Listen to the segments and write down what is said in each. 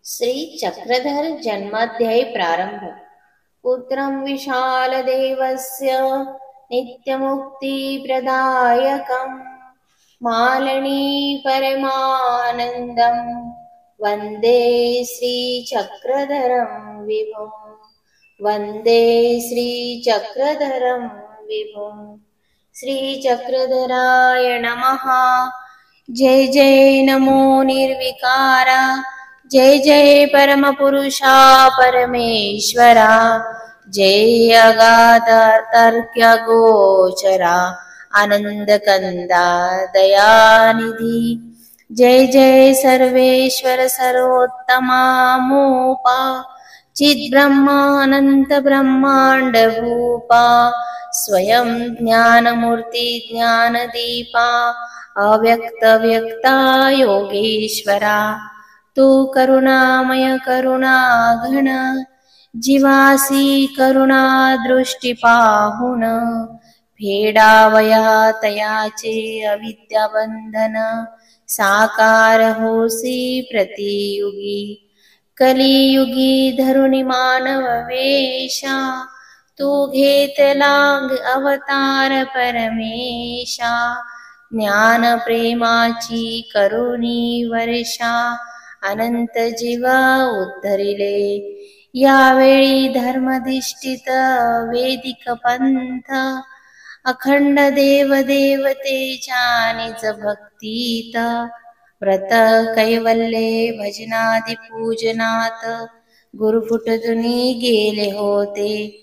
श्री चक्रधर जन्माध्यायी प्रारंभ। पुत्रं विशालदेवस्य नित्यमुक्तिप्रदायकं मालनी परमानन्दं वन्दे श्रीचक्रधरं विभुं। वन्दे श्रीचक्रधरं विभुं। श्रीचक्रधराय नमः। जय जय नमो निर्विकारा, जय जय परमपुरुषा परमेश्वरा, जय अगाध तर्क्य गोचरा आनंदकंदा दयानिधि। जय जय सर्वेश्वर सर्वोत्तमा मूपा, चिद्ब्रह्मानंत ब्रह्मांड भूपा, स्वयं ज्ञानमूर्ति ज्ञानदीपा, अव्यक्त व्यक्ता योगेश्वरा। तू करुणामय करुणाघन, जीवासी करुणा दृष्टी पाहुन, फेडावया तयाचे अविद्याबंधन, साकार होसी प्रतियुगी। कलियुगी धरुणी मानव वेशा, तू घेतला अवतार परमेशा। ज्ञान प्रेमाची करुणी वर्षा, अनंत जीवा उद्धरिले। यावेळी धर्मधिष्ठित वेदिक पंथ, अखंड देव देवतेच्या निज भक्तीत, व्रत कैवल्ये भजनादि पूजनात, गुरुफुटतुनी गेले होते।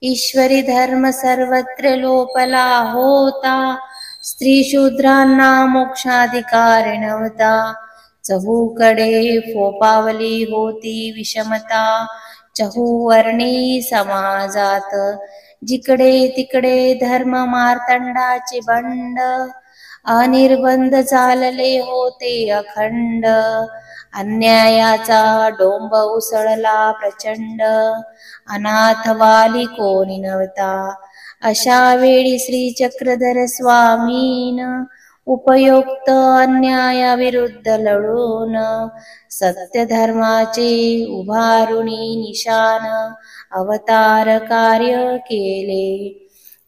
ईश्वरी धर्म सर्वत्र लोपला होता, स्त्री शूद्रांना मोक्षाधिकार नव्हता। चहूकडे फोपावली होती विषमता, चहूवर्णी समाजात, जिकडे तिकडे धर्म मार्तंडाचे बंड, अनिर्बंध चालले होते अखंड। अन्यायाचा डोंब उसळला प्रचंड, अनाथ वाली कोणी नव्हता। अशा वेळी श्री चक्रधर स्वामीन, उपयुक्त अन्यायाविरुद्ध लढून, सत्य धर्माचे उभारुनी निशान, अवतार कार्य केले।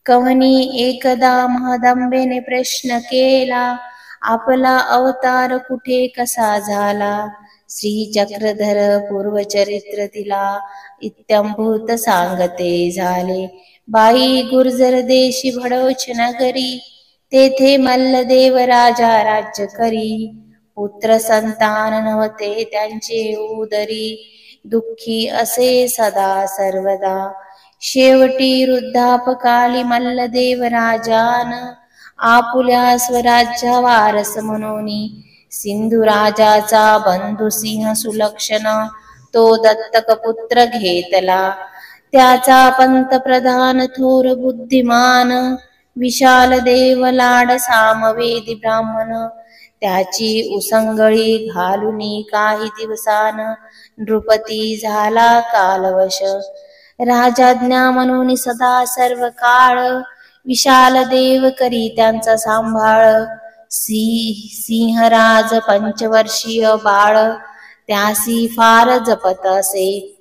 कवनी एकदा महदंबेने प्रश्न केला, आपला अवतार कुठे कसा झाला। श्री चक्रधर पूर्वचरित्र तिला इत्यंभूत सांगते झाले। बाई गुर्जर देशी भडोच नगरी, तेथे मल्लदेव राजा राज्य करी। पुत्र संतान नव्हते त्यांचे उदरी, दुःखी असे सदा सर्वदा। शेवटी वृद्धापकाली मल्लदेव राजान, आपुल्या स्वराज्य वारस म्हणून, सिंधू राजाचा बंधू सिंह सुलक्षण, तो दत्तक पुत्र घेतला। त्याचा पंतप्रधान थोर बुद्धिमान, विशाल देव लाड सामवेदी ब्राह्मण। त्याची उसंगळी घालुनी काही दिवसान, नृपती झाला कालवश। राजाज्ञा म्हणून सदा सर्व काळ, विशाल देव करी त्यांचा सांभाळ। सिंहराज पंचवर्षीय बाळ, त्यासी फार जपत असे।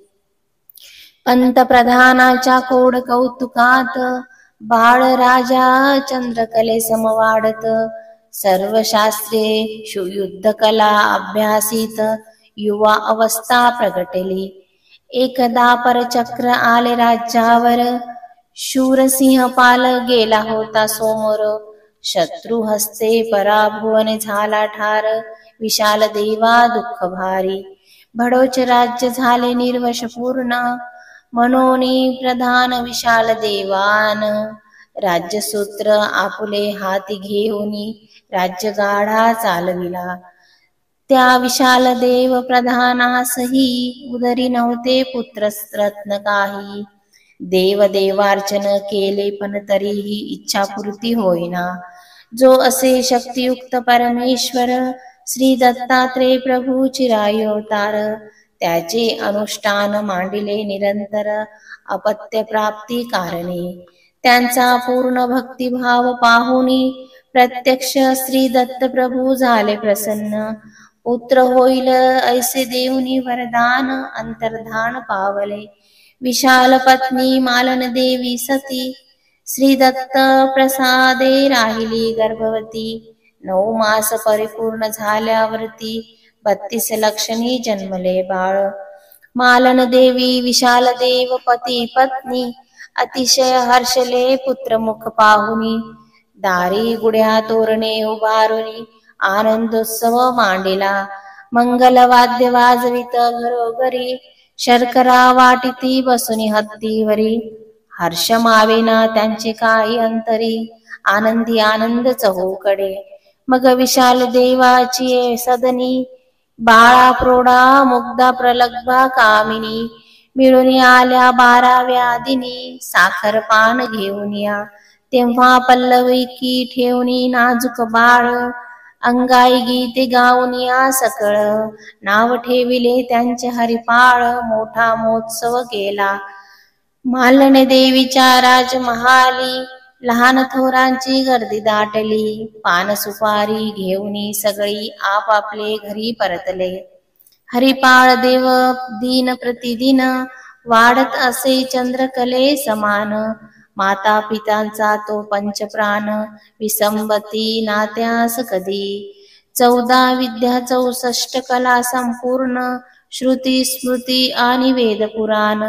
पंतप्रधानाच्या कोड कौतुकात, बाळ राजा चंद्रकले समवाढत। सर्व शास्त्रे युद्ध कला अभ्यासित, युवा अवस्था प्रगटली। एकदा परचक्र आले राज्यावर, शूरसिंहपाल गेला होता समोर। शत्रु हस्ते पराभवन झाला ठार, विशाल देवा दुःख भारी। भडोच राज्य झाले निर्वश पूर्ण, मनोनी प्रधान विशाल देवान। राज्यसूत्र आपुले हाती घेऊनी, राज्य गाढा चालविला। त्या विशाल देव प्रधानासही, उदरी नव्हते पुत्ररत्न काही। देव देवार्चन केले पण तरीही इच्छापूर्ती होईना। जो असे शक्तियुक्त परमेश्वर, श्री दत्तात्रेय प्रभू चिरायू अवतार, त्याचे अनुष्ठान मांडिले निरंतर, अपत्य प्राप्ती कारणे। त्यांचा पूर्ण भक्तिभाव पाहुनी, प्रत्यक्ष श्री दत्त प्रभू झाले प्रसन्न। पुत्र होईल ऐसे देऊनी वरदान अंतर्धान पावले. विशाल पत्नी मालन देवी सती श्री दत्त प्रसादे राहिली गर्भवती. 9 मास परिपूर्ण झाल्यावरती 32 लक्षणी जन्मले बाळ. मालन देवी विशाल देव पती पत्नी अतिशय हर्षले पुत्रमुख पाहुनी. दारी गुढ्या तोरणे उभारुनी आनंदोत्सव मांडिला. मंगल वाद्य वाजवित घरोघरी शर्करा वाटिती बसुनी हत्तीवरी. हर्ष मावेना त्यांचे काही अंतरी आनंदी आनंद चहूकडे. मग विशाल देवाची सदनी बाळा प्रौढा मुग्धा प्रलग्भा कामिनी. मिळून आल्या 12व्या दिनी साखर पान घेऊन या. तेव्हा पल्लविकी ठेवणी नाजूक बाळ अंगाई गीते गाऊन या सकळ. नाव ठेविले त्यांचे हरिपाळ मोठा महोत्सव केला. मालन देवीच्या राजमहाली लहान थोरांची गर्दी दाटली. पान सुपारी घेऊनी सगळी आपापले घरी परतले. हरिपाळ देव दिन प्रतिदिन वाढत असे चंद्रकले समान. माता पितांचा तो पंचप्राण विसंबती नात्यास कधी. 14 विद्या 64 कला संपूर्ण श्रुती स्मृती आणि वेद पुराण.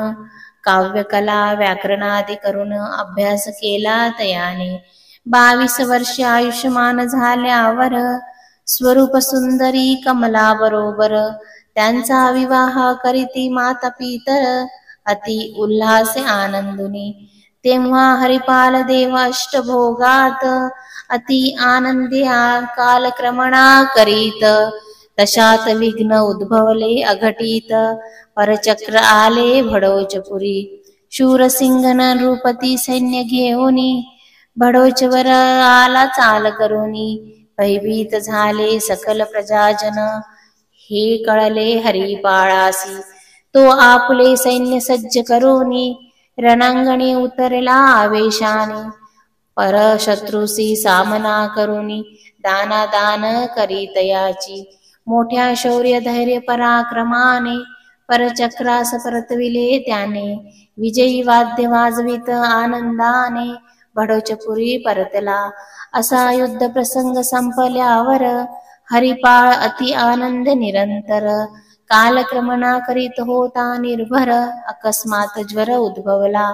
काव्यकला व्याकरणादी करून अभ्यास केला तयाने. 22 वर्षे आयुष्यमान झाल्यावर स्वरूप सुंदरी कमला बरोबर त्यांचा विवाह करीती माता पितर अति उल्हासे आनंदुनी. तेव्हा हरिपाल देव अष्टभोगात अति आनंदी कालक्रमणा करीत. तशात विघ्न उद्भवले अघटित परचक्र आले भडोचपुरी. शूरसिंगन नृपती सैन्य घेऊनी भडोचवर आला चाल करुनी. भयभीत झाले सकल प्रजाजन हे कळले हरिपाळासी. तो आपले सैन्य सज्ज करुनी रणांगणी उतरला आवेशाने. परशत्रूसी सामना करुनी दानादान करीतयाची. मोठ्या शौर्य धैर्य पराक्रमाने परचक्रास परतविले त्याने. विजयी वाद्य वाजवित आनंदाने भडोचपुरी परतला. असा युद्ध प्रसंग संपल्यावर हरिपाळ अति आनंद निरंतर. कालक्रमणा करीत होता निर्भर अकस्मात ज्वर उद्भवला.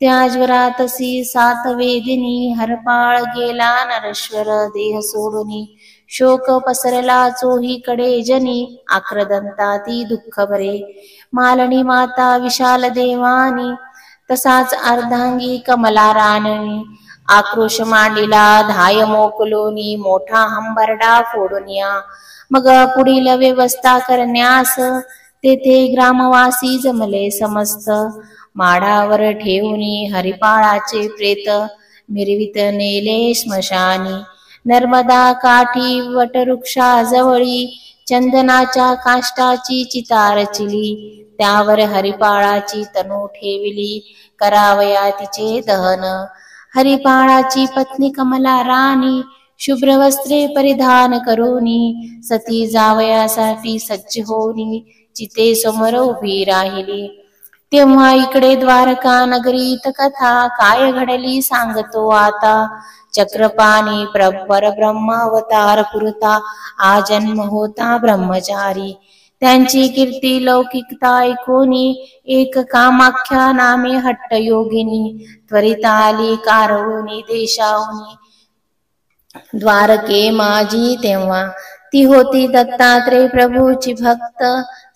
त्या ज्वरातसी 7 वेदिनी हरपाळ गेला नरेश्वर देह सोडुनी. शोक पसरला चोहीकडे जनी आक्रदंताती दुःख बरे. मालनी माता विशाल देवानी तसाच अर्धांगी कमला राननी. आक्रोश मांडिला धाय मोकलोनी मोठा हंबरडा फोडूनिया. मग पुढील व्यवस्था करण्यास तेथे ग्रामवासी जमले समस्त. माडावर ठेवूनी हरिपाळाचे प्रेत मिरवित नेले स्मशानी. नर्मदा काठी वटवृक्षाजवळी चंदनाच्या काष्टाची चिता रचिली. त्यावर हरिपाळाची तनू ठेविली करावया तिचे दहन. हरिपाळाची पत्नी कमला राणी शुभ्र वस्त्रे परिधान करुनी सती जावयासाठी सज्ज होऊनी चिते समोर उभी राहिली. तेव्हा इकडे द्वारका नगरीत कथा काय घडली सांगतो आता. चक्रपाणी परब्रह्म अवतार पुरता आजन्म होता ब्रह्मचारी. त्यांची कीर्ती लौकिकता ऐकोनी एक कामाख्या नामे हट्ट योगिनी त्वरित आली कारवुनी देशाहुनी द्वारके माझी. तेव्हा ती होती दत्तात्रय प्रभूची भक्त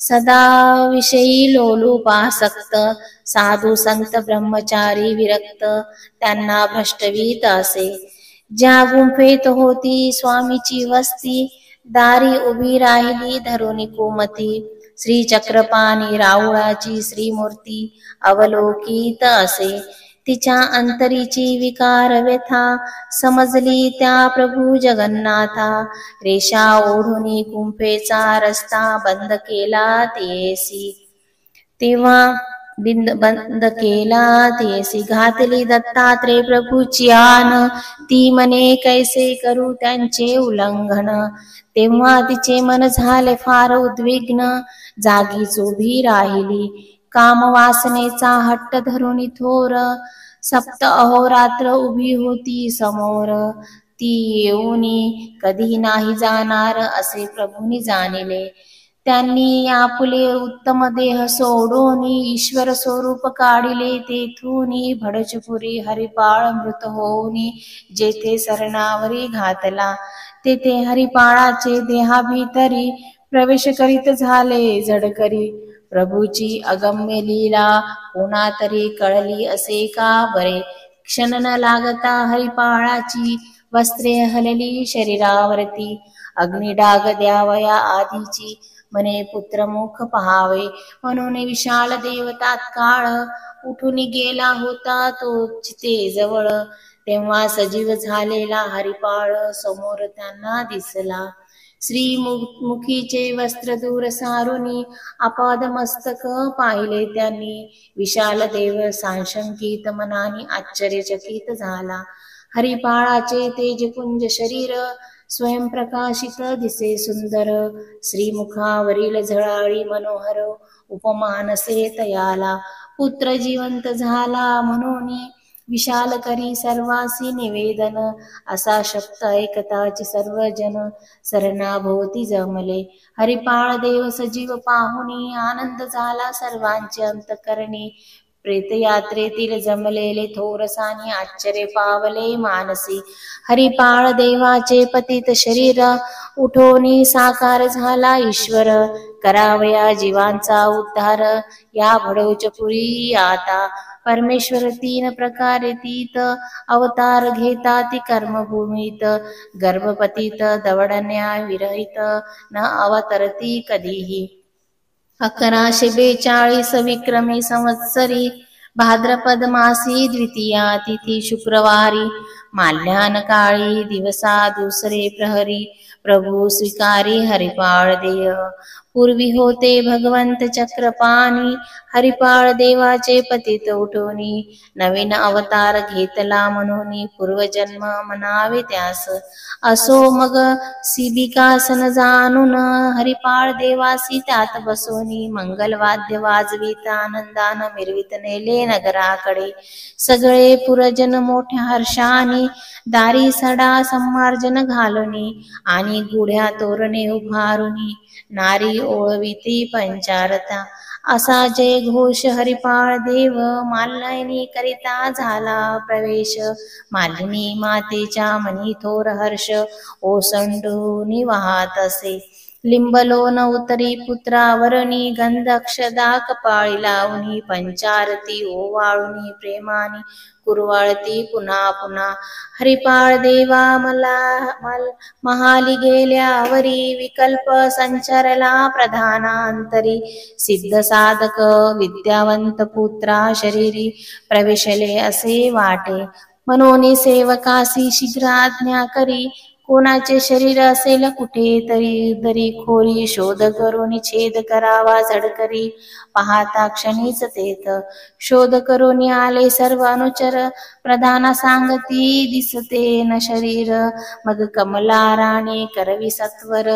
सदा विषयी लोलुपासक्त. साधू संत ब्रह्मचारी विरक्त त्यांना भ्रष्टवीत असे. ज्या गुंफेत होती स्वामीची वस्ती दारी उभी राहिली धरुनी कुमती. श्री चक्रपाणी राऊळाची श्रीमूर्ती अवलोकित असे. तिच्या अंतरीची विकार व्यथा समजली त्या प्रभू जगन्नाथा. रेषा ओढुनी गुंफेचा रस्ता बंद केला तेसी. तेव्हा बंद केला तेसी घातली दत्तात्रय प्रभूची आन, ती मने कैसे करू त्यांचे उल्लंघन. तेव्हा तिचे मन झाले फार उद्विग्न, जागीच उभी राहिली कामवासनेचा हट्ट धरून थोर. सप्त अहोरात्र उभी होती समोर, ती येऊनी कधी नाही जाणार असे प्रभूनी जाणिले. त्यांनी आपुले उत्तम देह सोडून ईश्वर स्वरूप काढिले तेथूनी. भडजपुरी हरिपाळ मृत होऊनी जेथे सरणावरी घातला, तेथे हरिपाळाचे देहाभितरी प्रवेश करीत झाले जडकरी. प्रभूची अगम्य लीला कोणा तरी कळली असे का बरे. क्षण न लागता हरिपाळाची वस्त्रे हलली शरीरावरती. अग्निडाग द्यावया आधीची मने पुत्रमुख पहावे, म्हणून विशाल देव तात्काळ उठून गेला होता तो चितेजवळ. तेव्हा सजीव झालेला हरिपाळ समोर त्यांना दिसला. श्रीमुखीचे वस्त्र दूर सारुनी आपाद मस्तक पाहिले त्यांनी. विशाल देव सांशंकित मनाने आश्चर्यचकित झाला. हरिपाळाचे तेजपुंज शरीर स्वयंप्रकाशित दिसे सुंदर. श्रीमुखावरील झळाळी मनोहर उपमानसे तयाला. पुत्र जिवंत झाला म्हणून विशाल करी सर्वासी निवेदन. असा शब्द ऐकताच सर्वजन सरणाभोवती जमले. हरिपाळ देव सजीव पाहुनी आनंद झाला सर्वांचे अंतकरणी. प्रेतयात्रेतील जमलेले थोरसानी आश्चर्य पावले मानसी. हरिपाळ देवाचे पतित शरीर उठोनी साकार झाला ईश्वर. करावया जीवांचा उद्धार या भडोचपुरी आता. परमेश्वर तीन प्रकारे तीत अवतार घेतात कर्मभूमीत. गर्भपतीत दवडण्या विरहित न अवतरती कधीही. 1142 विक्रमी संवत्सरी भाद्रपद मासी द्वितीया तिथी शुक्रवारी. माल्यान काळी दिवसा दुसरे प्रहरी प्रभू स्वीकारी हरिपाळ देय. पूर्वी होते भगवंत चक्रपाणी हरिपाळ देवाचे पतित उठोनी. नवीन अवतार घेतला म्हणून पूर्वजन्म म्हणावे त्यास. असो मग शिबिकासन जाणून हरिपाळ देवासी त्यात बसोनी. मंगलवाद्य वाजवीत आनंदान मिरवित नेले नगराकडे. सगळे पुरजन मोठ्या हर्षाने दारी सडा सम्मार्जन घालुनी आणि गुढ्या तोरणे उभारुनी. नारी ओळविती पंचारता असा जय घोष हरिपाळ देव. मालिनी करिता झाला प्रवेश. मालिनी मातेच्या मनी थोर हर्ष ओसंडून वाहत असे. लिंबलोन उतरी पुत्रावरणी गंध अक्षदा कपाळी लावणी. पंचारती ओवाळुनी प्रेमाने कुरवाळती पुन्हा पुन्हा. हरिपाळ देवा महाली गेल्यावरी विकल्प संचरला प्रधानांतरी. सिद्ध साधक विद्यावंत पुत्रा शरीरी प्रवेशले असे वाटे. म्हणून सेवकासी शीघ्र आज्ञा करी. कोणाचे शरीर असेल कुठे तरी दरी खोरी शोध करून छेद करावा झडकरी. पाहता क्षणीच तेथ शोध करून आले सर्व अनुचर. प्रधाना सांगती दिसते न शरीर. मग कमला राणी करवी सत्वर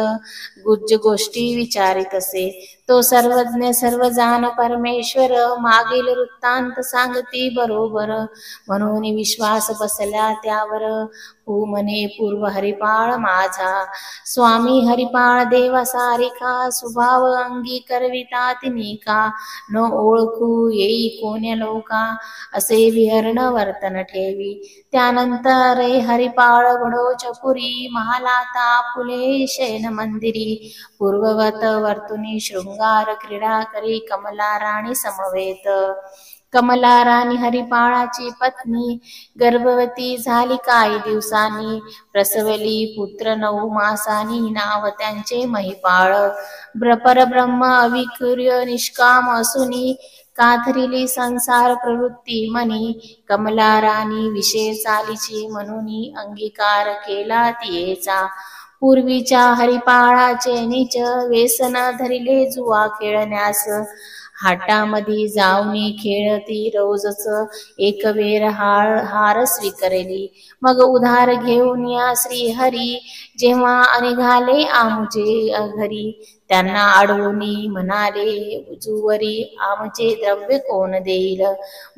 गुज्ज गोष्टी विचारित असे. तो सर्वज्ञ सर्वजान परमेश्वर मागील वृत्तांत सांगती बरोबर. म्हणून विश्वास बसला त्यावर हो म्हणे पूर्व हरिपाळ माझा. स्वामी हरिपाळ देवा सारिका स्वभाव अंगी करविता तिनी का. न ओळखू येई कोण्या लोका असे विहरण वर्तन ठेवी. त्यानंतर हरिपाळ बडोचपुरी महालाता फुले शयन मंदिरी. पूर्ववत वर्तुनी शृंगार क्रीडा करी कमला राणी समवेत. कमला राणी हरिपाळाची पत्नी गर्भवती झाली काही दिवसांनी. प्रसवली पुत्र 9 मासांनी. नाव त्यांचे महिपाळ. परब्रह्म अविक्रिय निष्काम असुनी. काथरिली संसार प्रवृत्ती मनी. कमला राणी विषय चालीची म्हणून अंगीकार केला तियेचा. पूर्वीच्या हरिपाळाचे नीच व्यसन धरिले जुवा खेळण्यास. हाटामध्ये जाऊनी खेळती रोजच, एक वेळ हार स्वीकरली. मग उधार घेऊन या श्रीहरी, जेव्हा निघाले आमुचे घरी. त्यांना अडवूनी म्हणाले जुवरी, आमचे द्रव्य कोण देईल.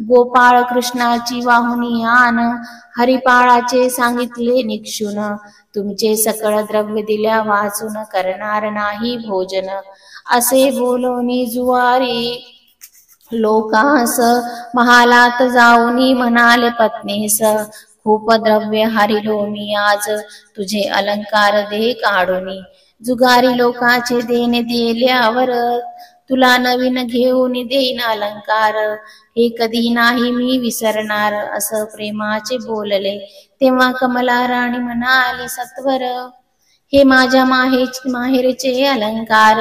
गोपाळ कृष्णाची वाहुनी आन, हरिपाळाचे सांगितले निक्षून. तुमचे सकळ द्रव्य दिल्या वाचून, करणार नाही भोजन. असे बोलूनी जुवारी लोकांस, महालात जाऊनी म्हणाले पत्नीस. खूप द्रव्य हरिलो मी आज, तुझे अलंकार दे काढूनी. जुगारी लोकाचे देणे दिल्यावर, तुला नवीन घेऊन देईन अलंकार. हे कधी नाही मी विसरणार, असं प्रेमाचे बोलले. तेव्हा कमला राणी म्हणाली सत्वर, हे माझ्या माहेरचे अलंकार,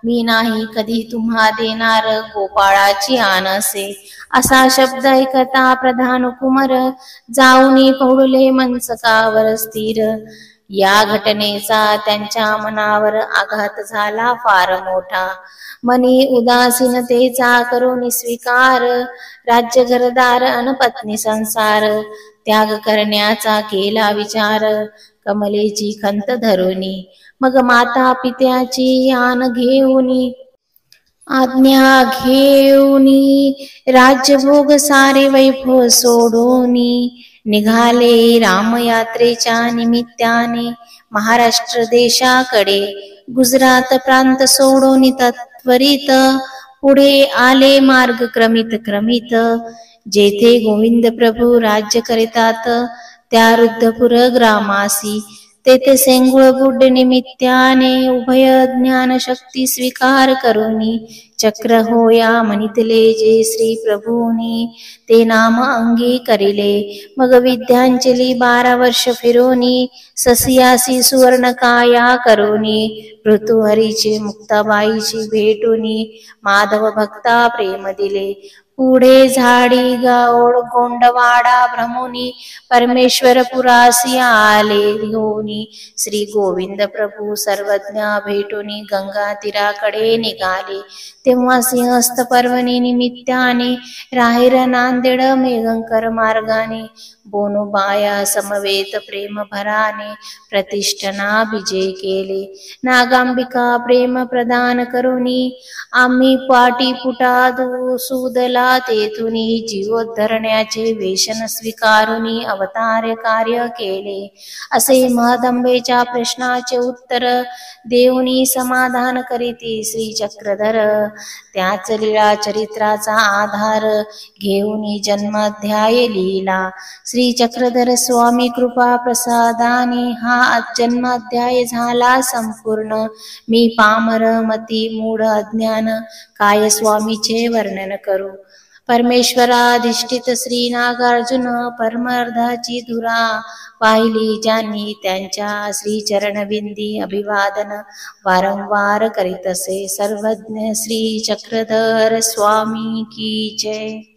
मी नाही कधी तुम्हा देणार गोपाळाची आनसे. असा शब्द ऐकता प्रधान कुमार, जाऊनी पडले मनसकावर स्थिर. या घटनेचा त्यांच्या मनावर आघात झाला फार मोठा. मनी उदासीनतेचा करून स्वीकार, राज्य घरदार अन पत्नी संसार. त्याग करण्याचा केला विचार, कमलेची खंत धरुनी. मग माता पित्याची आज्ञा घेऊनी, राज्यभोग सारे वैभव सोडूनी. निघाले रामयात्रेच्या निमित्ताने, महाराष्ट्र देशाकडे. गुजरात प्रांत सोडून तत्वरित, पुढे आले मार्ग क्रमित. जेथे गोविंद प्रभू राज्य करितात, त्या रुद्धपुर ग्रामासी. तेथे सेंगुळ बुड निमित्ताने, उभय ज्ञान शक्ती स्वीकार करुनी. चक्र होया म्हणितले जे श्री प्रभूनी, ते नाम अंगी करिले. मग विद्यांजली 12 वर्ष फिरोनी, ससियासी सुवर्ण काया करुनी. ऋतुहरीचे मुक्ताबाईची भेटुनी, माधव भक्ता प्रेम दिले. पुढे झाडी गोंडवाडा भ्रमुनी, परमेश्वर पुरासी आले घेऊनी. श्री गोविंद प्रभू सर्वज्ञ भेटुनी, गंगा तीराकडे निघाले. तेव्हा सिंहस्थ पर्वणी निमित्ताने, राहेर नांदेड मेघंकर मार्गाने. बोनुबाया समवेत प्रेम भराने, प्रतिष्ठना विजय केले. नागांबिका प्रेम प्रदान करुनी, आम्ही पाटी फुटा सुदला तेथुनी. जीवोद्धरण्याचे वेशन स्वीकारुनी, अवतार कार्य केले. असे महदंबेच्या प्रश्नाचे उत्तर, देऊनी समाधान करीती श्री चक्रधर. त्याच लीळा चरित्राचा आधार, घेऊनी जन्माध्याय लीला. श्री चक्रधर स्वामी कृपा प्रसादाने, हा जन्माध्याय झाला संपूर्ण. मी पामर मती मूढ अज्ञान, काय स्वामीचे वर्णन करू. परमेश्वराधिष्ठित श्री नागार्जुन, परमार्धाची धुरा पाहिली ज्यांनी, त्यांच्या श्री चरणविंदी अभिवादन वारंवार करीत असे. सर्वज्ञ श्री चक्रधर स्वामी की जय.